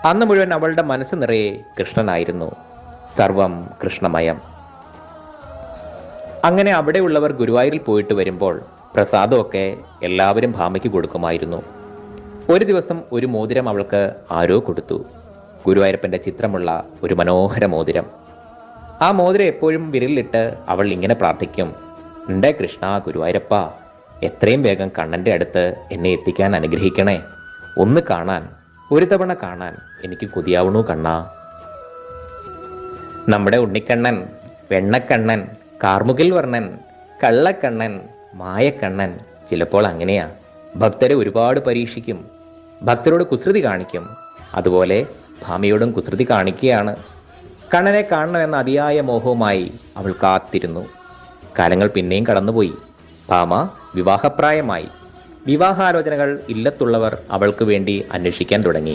അന്ന് മുഴുവൻ അവളുടെ മനസ്സ് നിറയെ കൃഷ്ണനായിരുന്നു. സർവം കൃഷ്ണമയം. അങ്ങനെ അവിടെയുള്ളവർ ഗുരുവായൂരിൽ പോയിട്ട് വരുമ്പോൾ പ്രസാദമൊക്കെ എല്ലാവരും ഭാമയ്ക്ക് കൊടുക്കുമായിരുന്നു. ഒരു ദിവസം ഒരു മോതിരം അവൾക്ക് ആരോ കൊടുത്തു. ഗുരുവായൂരപ്പന്റെ ചിത്രമുള്ള ഒരു മനോഹര മോതിരം. ആ മോതിരം എപ്പോഴും വിരലിലിട്ട് അവൾ ഇങ്ങനെ പ്രാർത്ഥിക്കും: എൻ്റെ കൃഷ്ണ ഗുരുവായൂരപ്പ, എത്രയും വേഗം കണ്ണൻ്റെ അടുത്ത് എന്നെ എത്തിക്കാൻ അനുഗ്രഹിക്കണേ. ഒന്ന് കാണാൻ, ഒരു തവണ കാണാൻ എനിക്ക് കൊതിയാവണു കണ്ണാ. നമ്മുടെ ഉണ്ണിക്കണ്ണൻ, വെണ്ണക്കണ്ണൻ, കാർമുകിൽ വർണ്ണൻ, കള്ളക്കണ്ണൻ, മായക്കണ്ണൻ ചിലപ്പോൾ അങ്ങനെയാ. ഭക്തരെ ഒരുപാട് പരീക്ഷിക്കും, ഭക്തരോട് കുസൃതി കാണിക്കും. അതുപോലെ ഭാമയോടും കുസൃതി കാണിക്കുകയാണ്. കണ്ണനെ കാണണമെന്ന അതിയായ മോഹവുമായി അവൾ കാത്തിരുന്നു. കാലങ്ങൾ പിന്നെയും കടന്നുപോയി. ഭാമ വിവാഹപ്രായമായി. വിവാഹാലോചനകൾ ഇല്ലത്തുള്ളവർ അവൾക്ക് വേണ്ടി അന്വേഷിക്കാൻ തുടങ്ങി.